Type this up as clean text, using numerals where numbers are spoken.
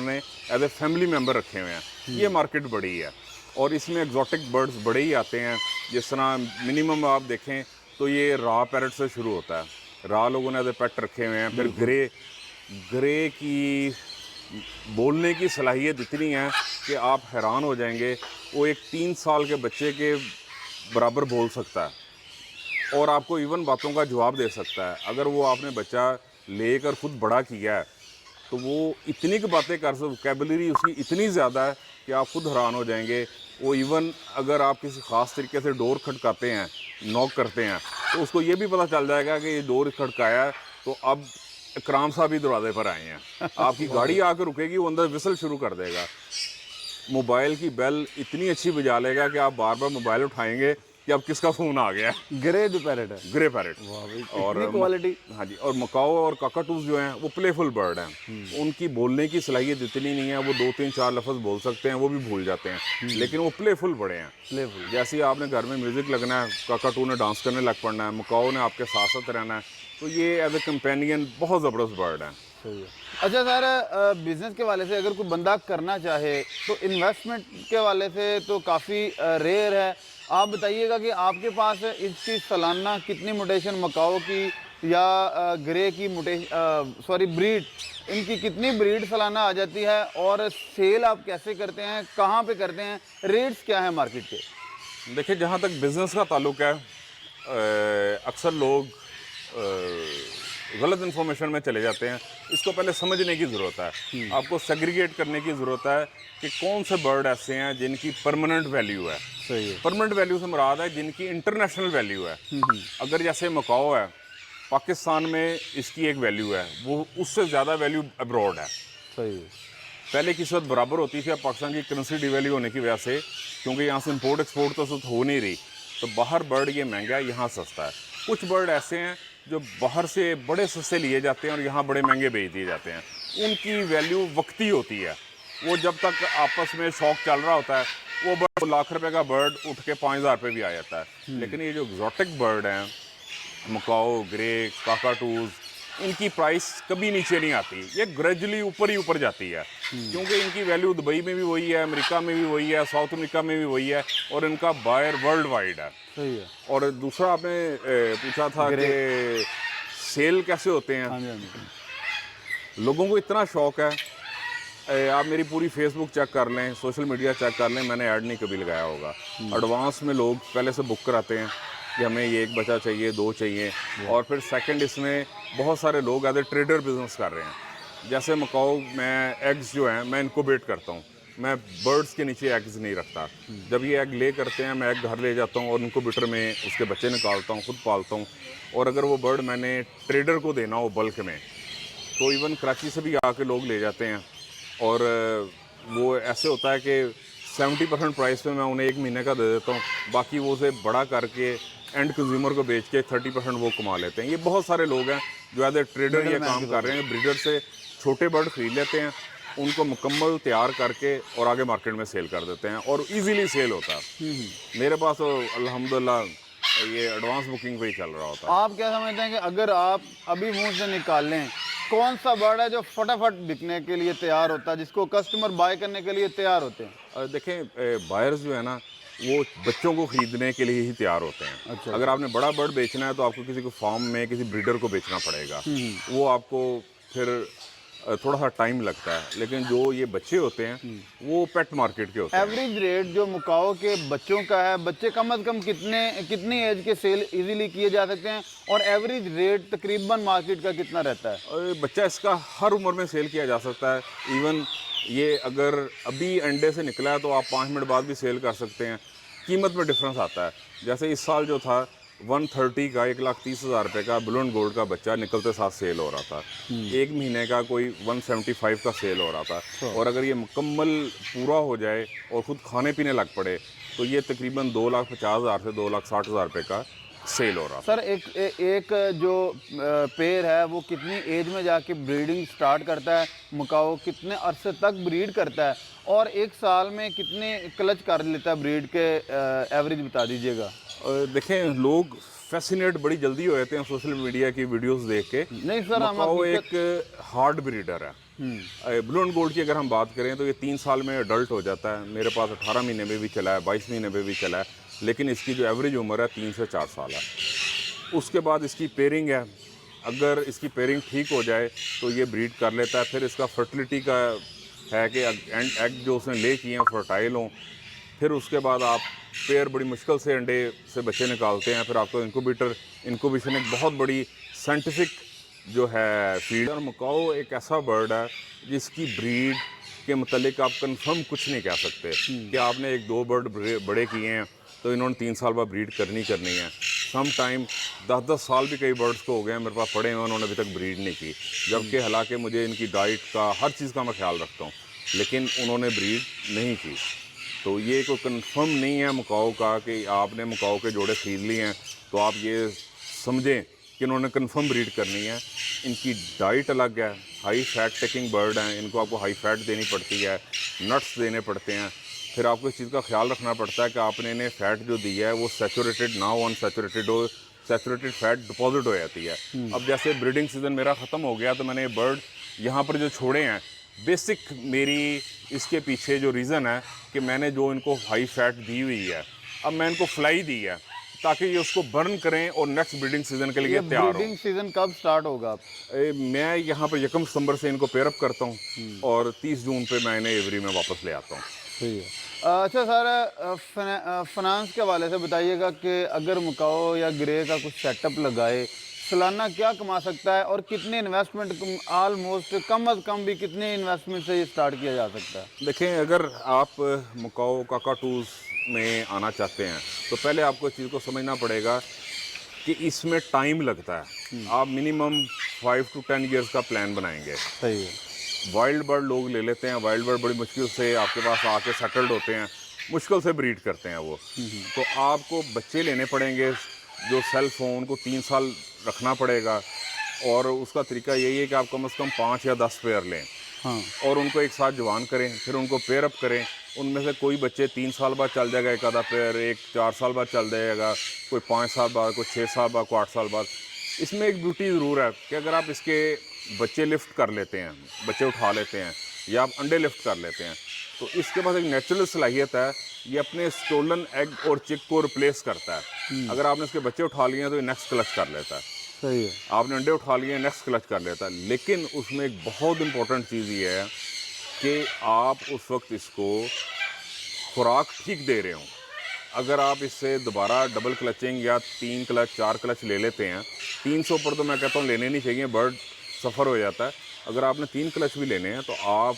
उन्होंने as a family member रखे हुए हैं। ये मार्केट बड़ी है और इसमें एग्जॉटिक बर्ड्स बड़े ही आते हैं। जिस तरह मिनिमम आप देखें तो ये रा पैरट से शुरू होता है। रा लोगों ने एज ए पेट रखे हुए हैं। फिर ग्रे की बोलने की सलाहियत इतनी है कि आप हैरान हो जाएंगे। वो एक 3 साल के बच्चे के बराबर बोल सकता है और आपको इवन बातों का जवाब दे सकता है। अगर वो आपने बच्चा लेकर खुद बड़ा किया है तो वो इतनी की बातें कर सकते, वोकेबलरी उसकी इतनी ज़्यादा है कि आप खुद हैरान हो जाएंगे। वो इवन अगर आप किसी ख़ास तरीके से डोर खटकाते हैं, नॉक करते हैं, तो उसको ये भी पता चल जाएगा कि ये डोर खटकाया है तो अब इकराम साहब ही दरवाजे पर आए हैं। आपकी गाड़ी आकर रुकेगी, वो अंदर विसल शुरू कर देगा। मोबाइल की बेल इतनी अच्छी बजा लेगा कि आप बार बार मोबाइल उठाएंगे कि अब किसका फ़ोन आ गया है। ग्रे जो पैरेट है, ग्रे पैरेट और क्वालिटी। हाँ जी, और मकाओ और काकाटूस जो हैं वो प्लेफुल बर्ड हैं। उनकी बोलने की सलाहियत इतनी नहीं है, वो 2-3-4 लफ्ज़ बोल सकते हैं, वो भी भूल जाते हैं, लेकिन वो प्लेफुल बड़े हैं। प्लेफुल, जैसे ही आपने घर में म्यूज़िक लगना है, काकाटू ने डांस करने लग पड़ना है, मकाओ ने आपके साथ साथ रहना है, तो ये एज ए कंपेनियन बहुत ज़बरदस्त बर्ड है। सही है। अच्छा सर, बिज़नेस के वाले से अगर कोई बंदा करना चाहे तो इन्वेस्टमेंट के वाले से तो काफ़ी रेयर है। आप बताइएगा कि आपके पास इसकी सालाना कितनी मोटेशन मकाओ की या ग्रे की ब्रीड, इनकी कितनी ब्रीड सालाना आ जाती है और सेल आप कैसे करते हैं, कहाँ पे करते हैं, रेट्स क्या है मार्केट के? देखिए, जहाँ तक बिज़नेस का ताल्लुक है, अक्सर लोग गलत इन्फॉर्मेशन में चले जाते हैं। इसको पहले समझने की ज़रूरत है। आपको सेग्रीगेट करने की ज़रूरत है कि कौन से बर्ड ऐसे हैं जिनकी परमानेंट वैल्यू है। सही है। परमानेंट वैल्यू से मुराद है जिनकी इंटरनेशनल वैल्यू है। अगर जैसे मकाओ है, पाकिस्तान में इसकी एक वैल्यू है, वो उससे ज़्यादा वैल्यू अब्रॉड है। सही है। पहले किसी वक्त बराबर होती थी, अब पाकिस्तान की करेंसी डिवैल्यू होने की वजह से, क्योंकि यहाँ से इंपोर्ट एक्सपोर्ट तो हो नहीं रही, तो बाहर बर्ड ये महंगा है, यहाँ सस्ता है। कुछ बर्ड ऐसे हैं जो बाहर से बड़े सस्ते लिए जाते हैं और यहाँ बड़े महंगे बेच दिए जाते हैं। उनकी वैल्यू वक्ती होती है। वो जब तक आपस में शौक चल रहा होता है, वो बर्ड लाख रुपए का बर्ड उठ के 5,000 रुपये भी आ जाता है। लेकिन ये जो एग्जॉटिक बर्ड हैं, मकाओ, ग्रे, काकाटूज, इनकी प्राइस कभी नीचे नहीं आती। ये ग्रेजुअली ऊपर ही ऊपर जाती है, क्योंकि इनकी वैल्यू दुबई में भी वही है, अमेरिका में भी वही है, साउथ अमेरिका में भी वही है, और इनका बायर वर्ल्ड वाइड है। सही है। और दूसरा आपने पूछा था कि सेल कैसे होते हैं। हाँ जी, हाँ जी। लोगों को इतना शौक है, आप मेरी पूरी फेसबुक चेक कर लें, सोशल मीडिया चेक कर लें, मैंने ऐड नहीं कभी लगाया होगा। एडवांस में लोग पहले से बुक कराते हैं कि हमें ये एक बच्चा चाहिए, 2 चाहिए, और फिर सेकंड इसमें बहुत सारे लोग एज ए ट्रेडर बिजनेस कर रहे हैं। जैसे मकाओ में एग्स जो हैं मैं इनक्यूबेट करता हूँ, मैं बर्ड्स के नीचे एग्स नहीं रखता। जब ये एग ले करते हैं, मैं एग घर ले जाता हूँ और इनक्यूबेटर में उसके बच्चे निकालता हूँ, खुद पालता हूँ। और अगर वो बर्ड मैंने ट्रेडर को देना हो बल्क में, तो इवन कराची से भी आके लोग ले जाते हैं। और वो ऐसे होता है कि 70% प्राइस पे मैं उन्हें 1 महीने का दे देता हूँ, बाकी वो उसे बड़ा करके एंड कंज्यूमर को बेच के 30% वो कमा लेते हैं। ये बहुत सारे लोग हैं जो एज ए ट्रेडर ये काम कर रहे हैं। ब्रीडर से छोटे बर्ड खरीद लेते हैं, उनको मुकम्मल तैयार करके और आगे मार्केट में सेल कर देते हैं, और इजीली सेल होता है। मेरे पास तो अल्हम्दुलिल्लाह ये एडवांस बुकिंग पे ही चल रहा होता है। आप क्या समझते हैं कि अगर आप अभी मुंह से निकाल लें, कौन सा बर्ड है जो फटाफट बिकने के लिए तैयार होता है, जिसको कस्टमर बाय करने के लिए तैयार होते हैं? देखें, बायर्स जो है ना, वो बच्चों को ख़रीदने के लिए ही तैयार होते हैं। अच्छा। अगर आपने बड़ा बर्ड बेचना है तो आपको किसी को फार्म में किसी ब्रीडर को बेचना पड़ेगा। वो आपको फिर थोड़ा सा टाइम लगता है। लेकिन जो ये बच्चे होते हैं वो पेट मार्केट के होते हैं। एवरेज रेट जो मुकाओ के बच्चों का है, बच्चे कम से कम कितनी एज के सेल इजीली किए जा सकते हैं, और एवरेज रेट तकरीबन मार्केट का कितना रहता है? और बच्चा इसका हर उम्र में सेल किया जा सकता है। इवन ये अगर अभी अंडे से निकला है तो आप 5 मिनट बाद भी सेल कर सकते हैं। कीमत में डिफरेंस आता है। जैसे इस साल जो था 130 का 1,30,000 रुपये का ब्लू एंड गोल्ड का बच्चा निकलते साथ सेल हो रहा था। 1 महीने का कोई 175 का सेल हो रहा था। और अगर ये मुकम्मल पूरा हो जाए और ख़ुद खाने पीने लग पड़े तो ये तकरीबन 2,50,000 से 2,60,000 रुपये का सेल हो रहा। सर एक जो पेयर है वो कितनी एज में जाके ब्रीडिंग स्टार्ट करता है, मुकाओ कितने अरसे तक ब्रीड करता है, और एक साल में कितने क्लच कर लेता है ब्रीड के, एवरेज बता दीजिएगा। देखें, लोग फैसिनेट बड़ी जल्दी हो जाते हैं सोशल मीडिया की वीडियोस देख के। नहीं सर, मकाओ एक हार्ड ब्रीडर है। ब्लू एंड गोल्ड की अगर हम बात करें तो ये 3 साल में अडल्ट हो जाता है। मेरे पास 18 महीने में भी चला है, 22 महीने में भी चला है, लेकिन इसकी जो एवरेज उम्र है 3 से 4 साल है। उसके बाद इसकी पेयरिंग है, अगर इसकी पेयरिंग ठीक हो जाए तो ये ब्रीड कर लेता है। फिर इसका फर्टिलिटी का है कि एग जो उसने ले किए हैं फर्टाइल हों, फिर उसके बाद आप पेयर बड़ी मुश्किल से अंडे से बच्चे निकालते हैं। फिर आपको इंक्यूबेशन एक बहुत बड़ी साइंटिफिक जो है फीड। और मकाओ एक ऐसा बर्ड है जिसकी ब्रीड के मतलब आप कंफर्म कुछ नहीं कह सकते कि आपने 1-2 बर्ड बड़े किए हैं तो इन्होंने 3 साल बाद ब्रीड करनी है। सम टाइम 10-10 साल भी कई बर्ड्स को हो गए हैं मेरे पास पड़े हैं, उन्होंने अभी तक ब्रीड नहीं की। जबकि हालांकि मुझे इनकी डाइट का हर चीज़ का मैं ख्याल रखता हूँ, लेकिन उन्होंने ब्रीड नहीं की। तो ये कोई कंफर्म नहीं है मकाओ का कि आपने मकाओ के जोड़े ख़रीद लिए हैं तो आप ये समझें कि इन्होंने कंफर्म ब्रीड करनी है। इनकी डाइट अलग है, हाई फैट टेकिंग बर्ड हैं, इनको आपको हाई फैट देनी पड़ती है, नट्स देने पड़ते हैं। फिर आपको इस चीज़ का ख्याल रखना पड़ता है कि आपने इन्हें फ़ैट जो दी है वो सैचुरेटेड ना हो, अनसैचुरेटेड हो। सैचुरेटेड फ़ैट डिपॉजिट हो जाती है। अब जैसे ब्रीडिंग सीज़न मेरा ख़त्म हो गया तो मैंने बर्ड यहाँ पर जो छोड़े हैं, बेसिक मेरी इसके पीछे जो रीज़न है कि मैंने जो इनको हाई फैट दी हुई है, अब मैं इनको फ्लाई दी है ताकि ये उसको बर्न करें और नेक्स्ट ब्रीडिंग सीज़न के लिए तैयार हो। ब्रीडिंग सीजन कब स्टार्ट होगा आप? मैं यहाँ पर 1 सितंबर से इनको पेयरअप करता हूँ और 30 जून पे मैं इन्हें एवरी में वापस ले आता हूँ। सही है। अच्छा सर, फाइनेंस के हवाले से बताइएगा कि अगर मकाओ या ग्रे का कुछ सेटअप लगाए, सालाना क्या कमा सकता है और कितने इन्वेस्टमेंट, ऑलमोस्ट कम अज़ कम भी कितने इन्वेस्टमेंट से ये स्टार्ट किया जा सकता है? देखें, अगर आप मकाओ काकाटूज़ में आना चाहते हैं तो पहले आपको इस चीज़ को समझना पड़ेगा कि इसमें टाइम लगता है। आप मिनिमम 5 to 10 ईयर्स का प्लान बनाएंगे। सही है। वाइल्ड बर्ड लोग ले लेते हैं, वाइल्ड बर्ड बड़ी मुश्किल से आपके पास आके सेटल्ड होते हैं, मुश्किल से ब्रीड करते हैं वो। तो आपको बच्चे लेने पड़ेंगे जो सेल्फ हों, उनको 3 साल रखना पड़ेगा और उसका तरीका यही है कि आप कम से कम 5 या 10 पेयर लें। हाँ। और उनको एक साथ जवान करें, फिर उनको पेयर अप करें। उनमें से कोई बच्चे 3 साल बाद चल जाएगा, एक आधा पेयर, एक 4 साल बाद चल जाएगा, कोई 5 साल बाद, कोई 6 साल बाद, कोई 8 साल बाद। इसमें एक ब्यूटी ज़रूर है कि अगर आप इसके बच्चे लिफ्ट कर लेते हैं, बच्चे उठा लेते हैं या आप अंडे लिफ्ट कर लेते हैं, तो इसके पास एक नेचुरल सलाहियत है, ये अपने स्टोलन एग और चिक को रिप्लेस करता है। अगर आपने इसके बच्चे उठा लिए हैं तो ये नेक्स्ट क्लच कर लेता है। सही है। आपने अंडे उठा लिए, नेक्स्ट क्लच कर लेता है। लेकिन उसमें एक बहुत इंपॉर्टेंट चीज़ ये है कि आप उस वक्त इसको खुराक ठीक दे रहे हो। अगर आप इससे दोबारा डबल क्लचिंग या 3 क्लच 4 क्लच ले लेते हैं, 300 पर तो मैं कहता हूँ लेने नहीं चाहिए, बर्ड सफ़र हो जाता है। अगर आपने 3 क्लच भी लेने हैं तो आप